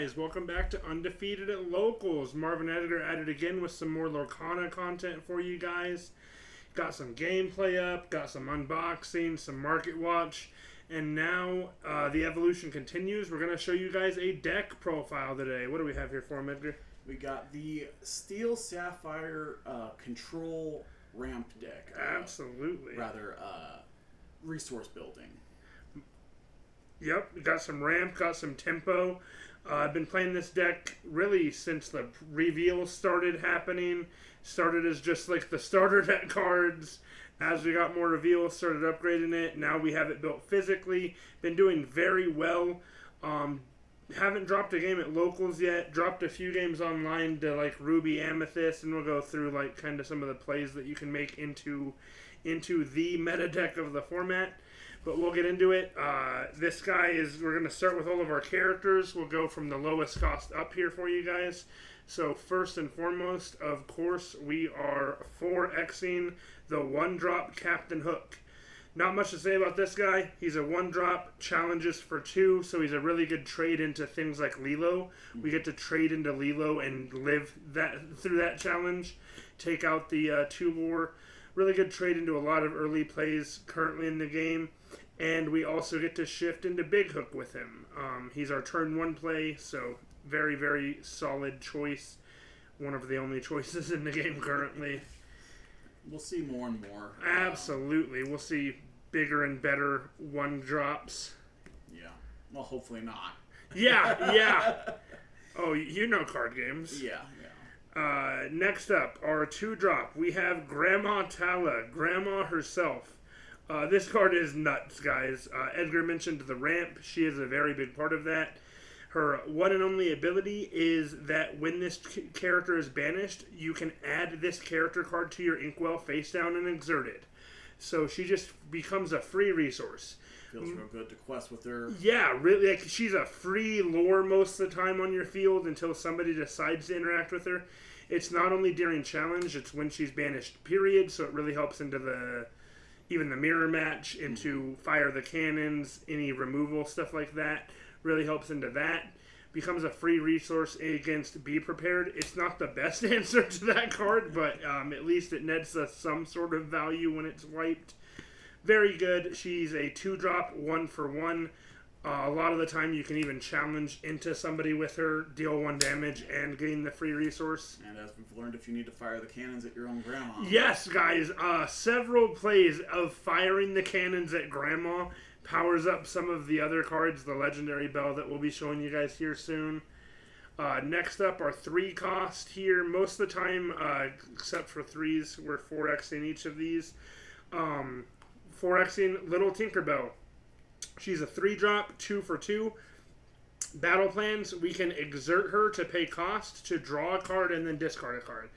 guys, welcome back to Undefeated at Locals. Marvin Edgar at it again with some more Lorcana content for you guys. Got some gameplay up, got some unboxing, some market watch, and now the evolution continues. We're going to show you guys a deck profile today. What do we have here for him, Edgar? We got the Steel Saphire control ramp deck. Absolutely. Resource building. Yep, we got some ramp, got some tempo. I've been playing this deck really since the reveal started happening. Started as just like the starter deck cards. As we got more reveals, started upgrading it. Now we have it built physically. Been doing very well. Haven't dropped a game at Locals yet. Dropped a few games online to like Ruby Amethyst, and we'll go through like kind of some of the plays that you can make into the meta deck of the format. But we'll get into it. This guy is, we're going to start with all of our characters. We'll go from the lowest cost up here for you guys. So first and foremost, of course, we are 4Xing the 1-drop Captain Hook. Not much to say about this guy. He's a 1-drop, challenges for 2, so he's a really good trade into things like Lilo. We get to trade into Lilo and live that through that challenge. Take out the 2 lore. Really good trade into a lot of early plays currently in the game. And we also get to shift into Big Hook with him. He's our turn 1 play, so very, very solid choice. One of the only choices in the game currently. We'll see more and more. Absolutely. We'll see bigger and better 1-drops. Yeah. Well, hopefully not. Yeah. Oh, you know card games. Yeah. Next up, our 2-drop. We have Grandma Tala, Grandma herself. This card is nuts, guys. Edgar mentioned the ramp. She is a very big part of that. Her one and only ability is that when this character is banished, you can add this character card to your Inkwell face down and exert it. So she just becomes a free resource. Feels real good to quest with her. Yeah, really. Like, she's a free lore most of the time on your field until somebody decides to interact with her. It's not only during challenge, it's when she's banished, period. So it really helps into even the mirror match, into fire the cannons, any removal, stuff like that. Really helps into that. Becomes a free resource against Be Prepared. It's not the best answer to that card, but at least it nets us some sort of value when it's wiped. Very good. She's a 2-drop, 1-for-1. A lot of the time you can even challenge into somebody with her, deal 1 damage, and gain the free resource. And as we've learned, if you need to fire the cannons at your own grandma. Yes, guys. Several plays of firing the cannons at Grandma powers up some of the other cards, the Legendary Bell that we'll be showing you guys here soon. Next up, our 3-cost here. Most of the time, except for 3s, we're 4Xing each of these. 4Xing Little Tinkerbell. She's a 3-drop, 2-for-2. Battle plans, we can exert her to pay cost to draw a card and then discard a card.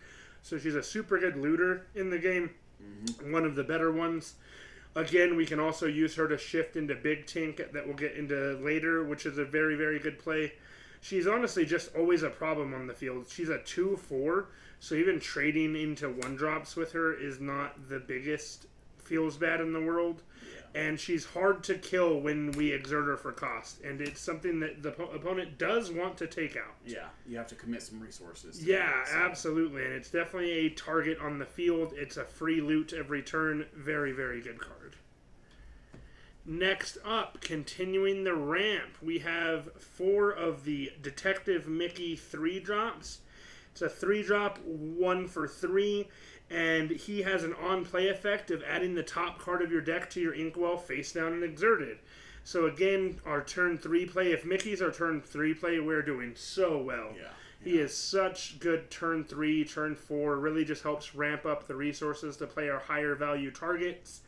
So she's a super good looter in the game. One of the better ones. Again, we can also use her to shift into Big Tink that we'll get into later, which is a very, very good play. She's honestly just always a problem on the field. She's a 2-4, so even trading into 1-drops with her is not the biggest feels bad in the world. And she's hard to kill when we exert her for cost. And it's something that the opponent does want to take out. Yeah, you have to commit some resources. Yeah, absolutely. And it's definitely a target on the field. It's a free loot every turn. Very, very good card. Next up, continuing the ramp, we have 4 of the Detective Mickey 3-drops. It's a 3-drop, 1-for-3. And he has an on-play effect of adding the top card of your deck to your Inkwell face down and exerted. So again, our turn 3 play, if Mickey's our turn 3 play, we're doing so well. Yeah. He is such good turn 3, turn 4, really just helps ramp up the resources to play our higher value targets.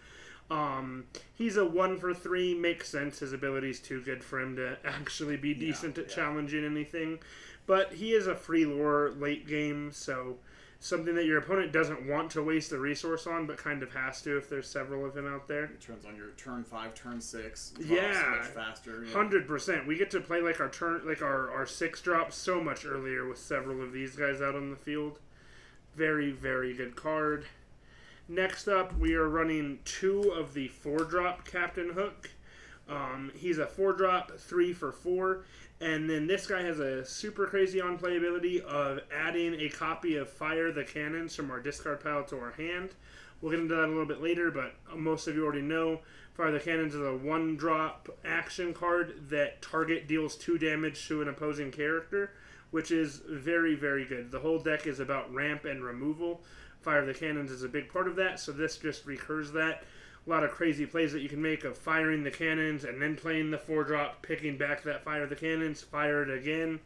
He's a 1-for-3, makes sense. His ability's too good for him to actually be decent at challenging anything. But he is a free lore late game, so something that your opponent doesn't want to waste a resource on, but kind of has to if there's several of him out there. It turns on your turn 5, turn 6. Yeah, much faster. 100%. We get to play like our 6-drops so much earlier with several of these guys out on the field. Very, very good card. Next up, we are running 2 of the 4-drop Captain Hook. He's a 4-drop, 3 for 4. And then this guy has a super crazy on playability of adding a copy of Fire the Cannons from our discard pile to our hand. We'll get into that a little bit later, but most of you already know Fire the Cannons is a 1-drop action card that target deals 2 damage to an opposing character, which is very, very good. The whole deck is about ramp and removal. Fire the Cannons is a big part of that, so this just recurs that. A lot of crazy plays that you can make of firing the cannons and then playing the 4-drop, picking back that Fire the Cannons, fire it again.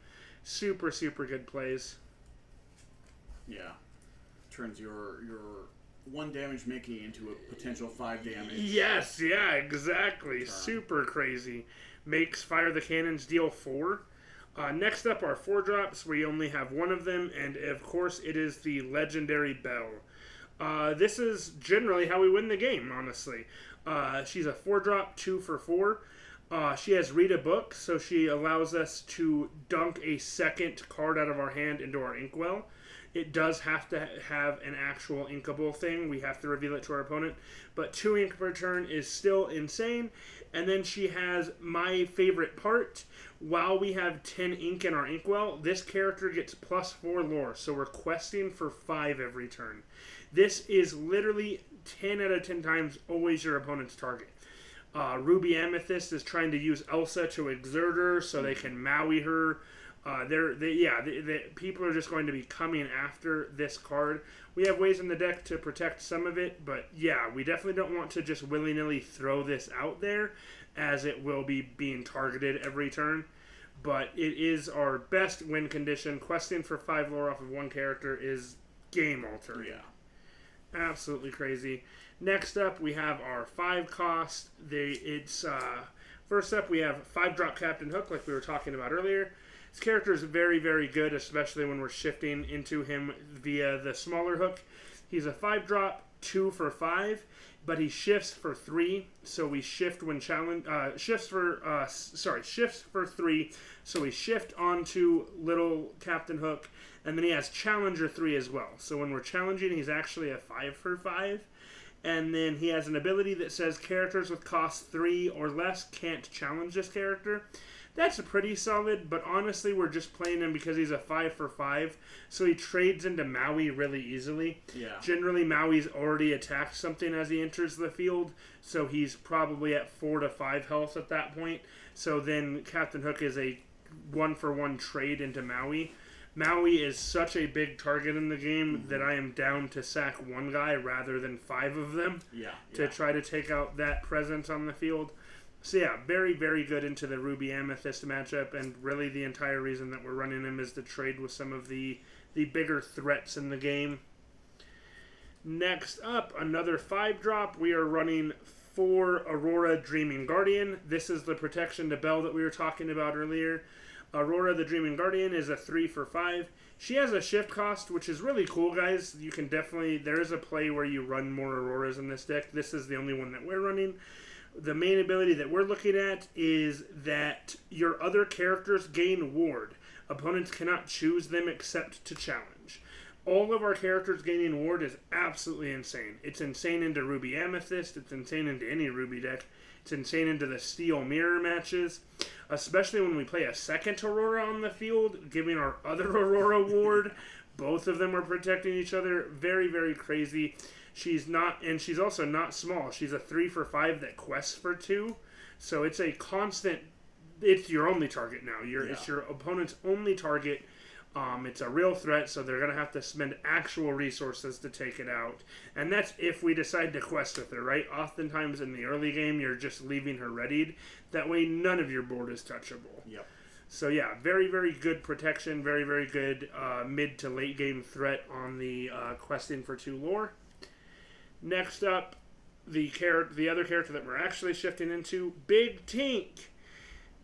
Super, super good plays. Yeah. Turns your 1 damage making into a potential 5 damage. Yes, yeah, exactly. Turn. Super crazy. Makes Fire the Cannons deal 4. Next up are 4-drops. We only have 1 of them, and of course it is the legendary Belle. This is generally how we win the game, honestly. She's a 4-drop, 2 for 4. She has read a book, so she allows us to dunk a second card out of our hand into our inkwell. It does have to have an actual inkable thing. We have to reveal it to our opponent. But 2 ink per turn is still insane. And then she has my favorite part. While we have 10 ink in our inkwell, this character gets +4 lore. So we're questing for 5 every turn. This is literally 10 out of 10 times always your opponent's target. Ruby Amethyst is trying to use Elsa to exert her so they can Maui her. People are just going to be coming after this card. We have ways in the deck to protect some of it, but yeah, we definitely don't want to just willy-nilly throw this out there, as it will be being targeted every turn. But it is our best win condition. Questing for 5 lore off of 1 character is game altering. Yeah. Absolutely crazy. Next up, we have our 5 cost. First up, we have 5-drop Captain Hook, like we were talking about earlier. This character is very, very good, especially when we're shifting into him via the smaller hook. He's a 5-drop, 2 for 5, but he shifts for 3, so we shift when challenge. Shifts for 3, so we shift onto little Captain Hook, and then he has Challenger 3 as well. So when we're challenging, he's actually a 5 for 5. And then he has an ability that says characters with cost 3 or less can't challenge this character. That's pretty solid, but honestly, we're just playing him because he's a 5 for 5, so he trades into Maui really easily. Yeah. Generally, Maui's already attacked something as he enters the field, so he's probably at 4 to 5 health at that point. So then Captain Hook is a 1-for-1 trade into Maui. Maui is such a big target in the game that I am down to sack 1 guy rather than 5 of them to try to take out that presence on the field. So yeah, very, very good into the Ruby Amethyst matchup, and really the entire reason that we're running him is to trade with some of the bigger threats in the game. Next up, another 5-drop. We are running 4 Aurora Dreaming Guardian. This is the protection to Belle that we were talking about earlier. Aurora the Dreaming Guardian is a 3 for 5. She has a shift cost, which is really cool, guys. You can definitely, there is a play where you run more Auroras in this deck. This is the only one that we're running. The main ability that we're looking at is that your other characters gain ward. Opponents cannot choose them except to challenge. All of our characters gaining ward is absolutely insane. It's insane into Ruby Amethyst. It's insane into any Ruby deck. It's insane into the Steel Mirror matches. Especially when we play a second Aurora on the field, giving our other Aurora ward. Both of them are protecting each other. Very, very crazy. She's also not small. She's a 3 for 5 that quests for 2. So it's a constant, it's your only target now. It's your opponent's only target. It's a real threat, so they're going to have to spend actual resources to take it out. And that's if we decide to quest with her, right? Oftentimes in the early game, you're just leaving her readied. That way, none of your board is touchable. Yep. So yeah, very, very good protection. Very, very good mid to late game threat on the questing for 2 lore. Next up, the other character that we're actually shifting into, Big Tink.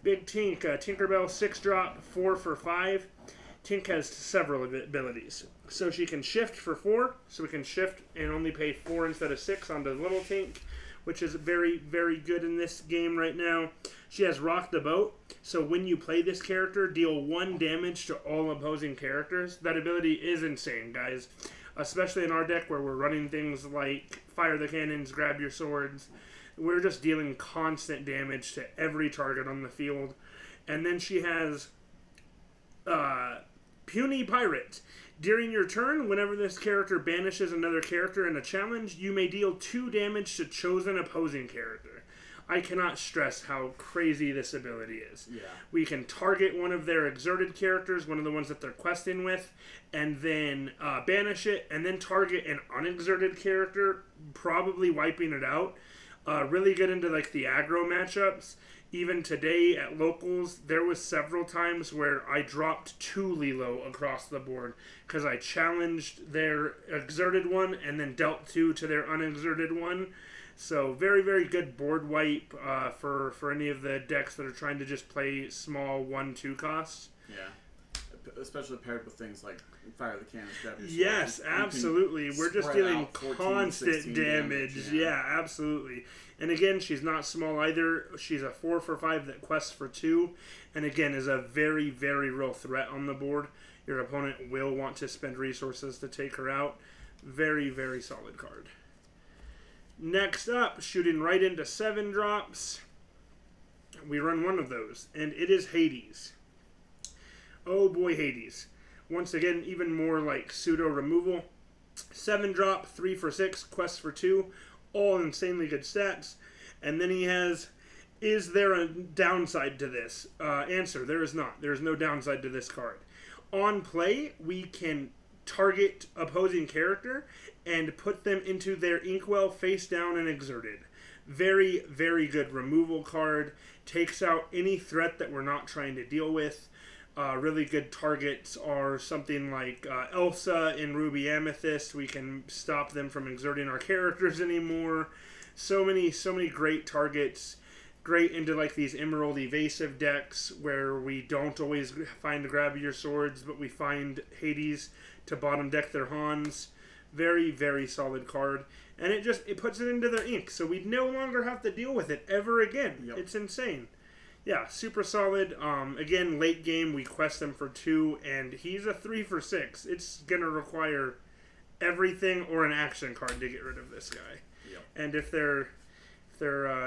Big Tink, Tinkerbell 6-drop, 4 for 5. Tink has several abilities. So she can shift for 4, so we can shift and only pay 4 instead of 6 onto Little Tink, which is very, very good in this game right now. She has Rock the Boat, so when you play this character, deal 1 damage to all opposing characters. That ability is insane, guys. Especially in our deck where we're running things like Fire the Cannons, Grab Your Swords. We're just dealing constant damage to every target on the field. And then she has Puny Pirate. During your turn, whenever this character banishes another character in a challenge, you may deal 2 damage to chosen opposing character. I cannot stress how crazy this ability is. Yeah. We can target one of their exerted characters, one of the ones that they're questing with, and then banish it, and then target an unexerted character, probably wiping it out. Really good into like the aggro matchups. Even today at locals, there was several times where I dropped 2 Lilo across the board because I challenged their exerted one and then dealt 2 to their unexerted one. So very, very good board wipe for any of the decks that are trying to just play small 1-2 costs. Yeah. Especially paired with things like Fire the Cannons, Grab Your Sword. Yes, absolutely. We're just dealing constant damage. Yeah, absolutely. And again, she's not small either. She's a 4 for 5 that quests for 2. And again, is a very, very real threat on the board. Your opponent will want to spend resources to take her out. Very, very solid card. Next up, shooting right into 7 drops. We run one of those, and it is Hades. Oh boy, Hades. Once again, even more like pseudo removal. 7 drop, 3 for 6, quests for 2. All insanely good stats. And then he has, is there a downside to this? Answer, there is not. There is no downside to this card. On play, we can target opposing character and put them into their inkwell face down and exerted. Very, very good removal card. Takes out any threat that we're not trying to deal with. Really good targets are something like Elsa in Ruby Amethyst. We can stop them from exerting our characters anymore. So many great targets. Great into like these Emerald evasive decks where we don't always find Grab Your Swords, but we find Hades to bottom deck their Hans. Very, very solid card. And it puts it into their ink, so we no longer have to deal with it ever again. Yep. It's insane. Yeah, super solid. Again, late game, we quest him for 2, and he's a 3 for 6. It's going to require everything or an action card to get rid of this guy. Yep. And if they're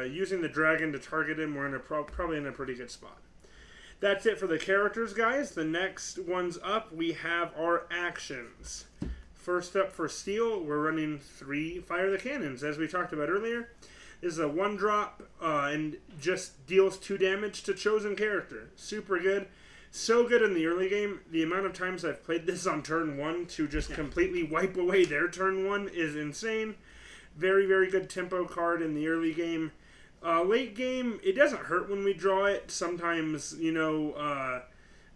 using the dragon to target him, we're in probably in a pretty good spot. That's it for the characters, guys. The next ones up, we have our actions. First up for Steel, we're running 3 Fire the Cannons, as we talked about earlier. This is a 1-drop and just deals 2 damage to chosen character. Super good. So good in the early game. The amount of times I've played this on turn 1 to just completely wipe away their turn 1 is insane. Very, very good tempo card in the early game. Late game, it doesn't hurt when we draw it. Sometimes,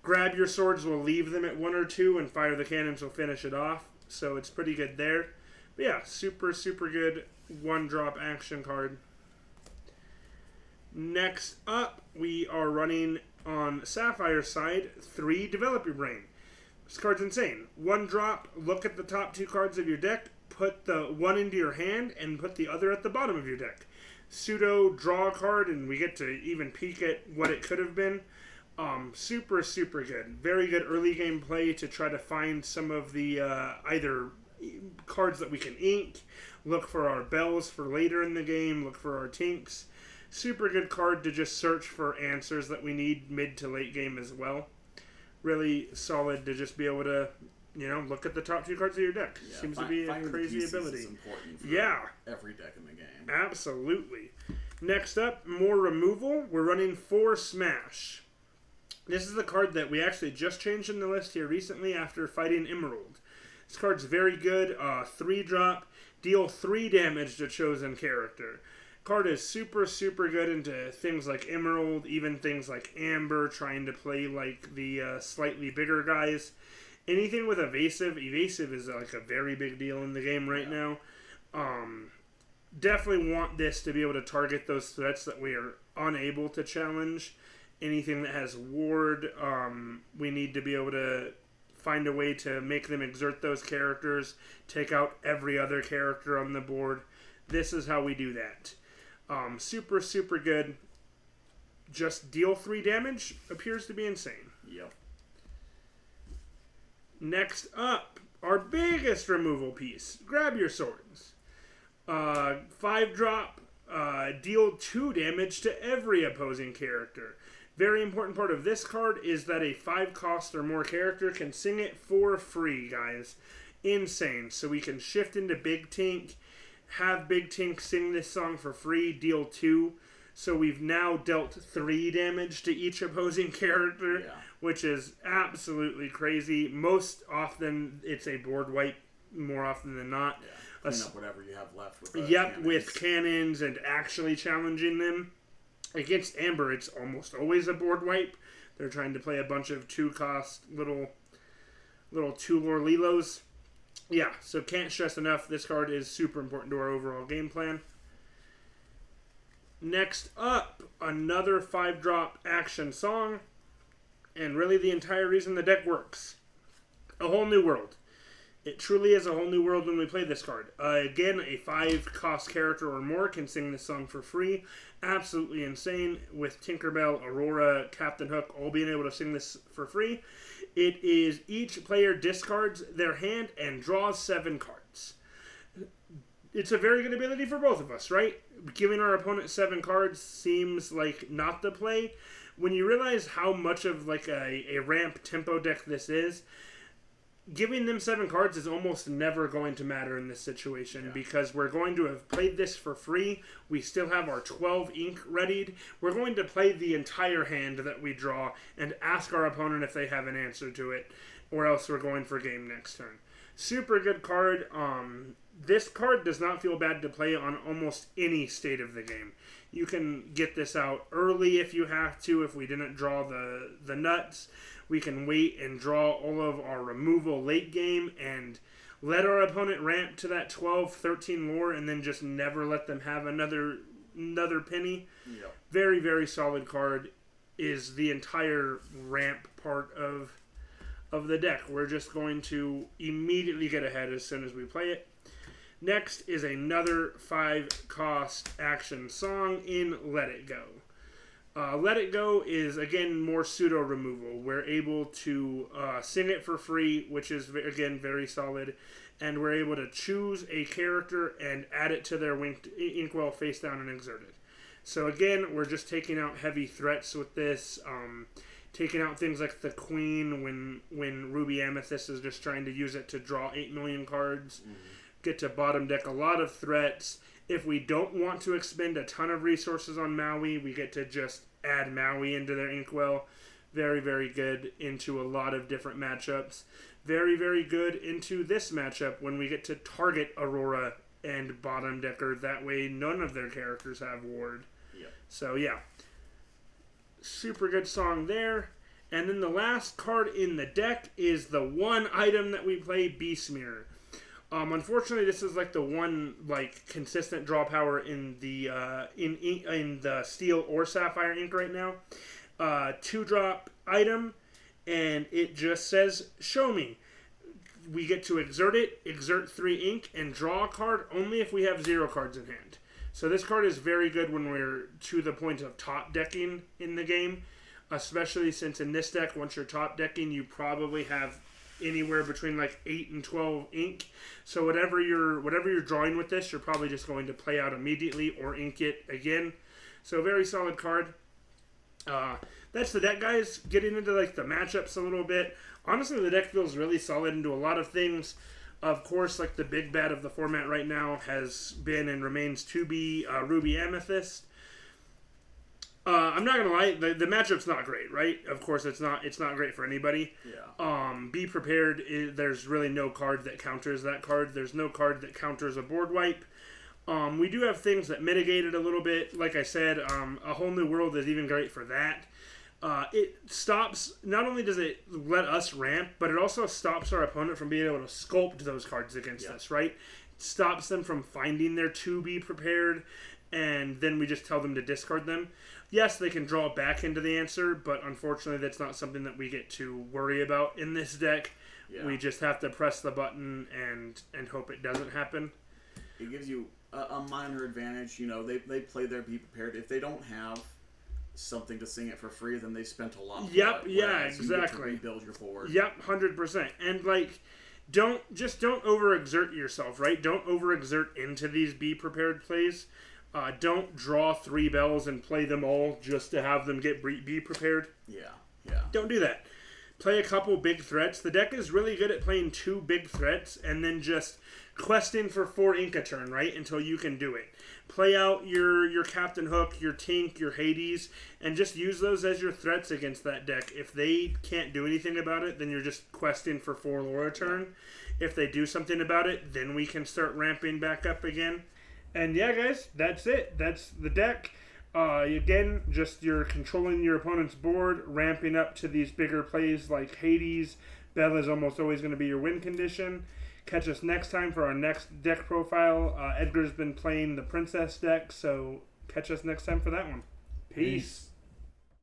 Grab Your Swords will leave them at 1 or 2 and Fire the Cannons will finish it off. So it's pretty good there. But yeah, super, super good 1-drop action card. Next up, we are running on Sapphire's side 3 Develop Your Brain. This card's insane. 1-drop, look at the top 2 cards of your deck, put the one into your hand, and put the other at the bottom of your deck. Pseudo draw a card, and we get to even peek at what it could have been. Super, super good. Very good early game play to try to find some of the either cards that we can ink, look for our bells for later in the game, look for our tinks. Super good card to just search for answers that we need mid to late game as well. Really solid to just be able to, look at the top 2 cards of your deck. Yeah, Seems to be a crazy ability. Is important for every deck in the game. Absolutely. Next up, more removal. We're running 4 Smash. This is the card that we actually just changed in the list here recently after fighting Emerald. This card's very good. 3-drop, deal 3 damage to chosen character. Card is super, super good into things like Emerald, even things like Amber, trying to play like the slightly bigger guys. Anything with evasive is like a very big deal in the game right now. Definitely want this to be able to target those threats that we are unable to challenge. Anything that has ward, we need to be able to find a way to make them exert those characters, take out every other character on the board. This is how we do that. Super, super good. Just deal 3 damage appears to be insane. Yep. Next up, our biggest removal piece. Grab Your Swords. 5-drop. deal 2 damage to every opposing character. Very important part of this card is that a 5 cost or more character can sing it for free, guys. Insane. So we can shift into Big Tink, have Big Tink sing this song for free, deal 2. So we've now dealt 3 damage to each opposing character, which is absolutely crazy. Most often it's a board wipe, more often than not. Yeah. Clean up whatever you have left with cannons. With cannons and actually challenging them. Against Amber, it's almost always a board wipe. They're trying to play a bunch of 2-cost little 2-lore Lilos. Yeah, so can't stress enough, this card is super important to our overall game plan. Next up, another 5-drop action song, and really the entire reason the deck works. A Whole New World. It truly is a whole new world when we play this card. Again, a 5-cost character or more can sing this song for free. Absolutely insane, with Tinkerbell, Aurora, Captain Hook all being able to sing this for free. It is each player discards their hand and draws 7 cards. It's a very good ability for both of us, right? Giving our opponent 7 cards seems like not the play. When you realize how much of like a ramp tempo deck this is, giving them 7 cards is almost never going to matter in this situation because we're going to have played this for free. We still have our 12 ink readied. We're going to play the entire hand that we draw and ask our opponent if they have an answer to it, or else we're going for game next turn. Super good card. This card does not feel bad to play on almost any state of the game. You can get this out early if you have to, if we didn't draw the nuts. We can wait and draw all of our removal late game and let our opponent ramp to that 12, 13 lore and then just never let them have another penny. Yep. Very, very solid card. Is the entire ramp part of the deck. We're just going to immediately get ahead as soon as we play it. Next is another 5-cost action song in Let It Go. Let It Go is, again, more pseudo-removal. We're able to sing it for free, which is, again, very solid. And we're able to choose a character and add it to their inkwell face down and exert it. So, again, we're just taking out heavy threats with this. Taking out things like the Queen when Ruby Amethyst is just trying to use it to draw 8 million cards. Mm-hmm. Get to bottom deck a lot of threats. If we don't want to expend a ton of resources on Maui, we get to just add Maui into their inkwell. Very, very good into a lot of different matchups. Very, very good into this matchup when we get to target Aurora and bottom decker. That way none of their characters have ward. Yep. So, yeah. Super good song there. And then the last card in the deck is the one item that we play, Beast Mirror. Unfortunately, this is like the one like consistent draw power in the in the Steel or Sapphire ink right now. 2-drop item, and it just says "Show me." We get to exert it, exert 3 ink, and draw a card only if we have 0 cards in hand. So this card is very good when we're to the point of top decking in the game, especially since in this deck, once you're top decking, you probably have anywhere between like 8 and 12 ink. So whatever you're drawing with this, you're probably just going to play out immediately or ink it again. So very solid card. That's the deck, guys. Getting into like the matchups a little bit. Honestly, the deck feels really solid into a lot of things. Of course, like the big bad of the format right now has been and remains to be Ruby Amethyst. I'm not gonna lie, the matchup's not great, right? Of course, it's not great for anybody. Yeah. Be prepared. There's really no card that counters that card. There's no card that counters a board wipe. We do have things that mitigate it a little bit. Like I said, A Whole New World is even great for that. It stops. Not only does it let us ramp, but it also stops our opponent from being able to sculpt those cards against us, right? It stops them from finding their to be prepared, and then we just tell them to discard them. Yes, they can draw back into the answer, but unfortunately that's not something that we get to worry about in this deck. Yeah. We just have to press the button and hope it doesn't happen. It gives you a minor advantage. You know, they play their be prepared. If they don't have something to sing it for free, then they spent a lot. Yep, yeah, exactly. You get to rebuild your board. Yep, 100%. And like, don't overexert yourself, right? Don't overexert into these be prepared plays. Don't draw 3 bells and play them all just to have them be prepared. Yeah. Don't do that. Play a couple big threats. The deck is really good at playing 2 big threats and then just questing for 4 ink a turn, right? Until you can do it. Play out your Captain Hook, your Tink, your Hades, and just use those as your threats against that deck. If they can't do anything about it, then you're just questing for 4 lore a turn. If they do something about it, then we can start ramping back up again. And yeah, guys, that's it. That's the deck. Again, just you're controlling your opponent's board, ramping up to these bigger plays like Hades. Bell is almost always going to be your win condition. Catch us next time for our next deck profile. Edgar's been playing the Princess deck, so catch us next time for that one. Peace.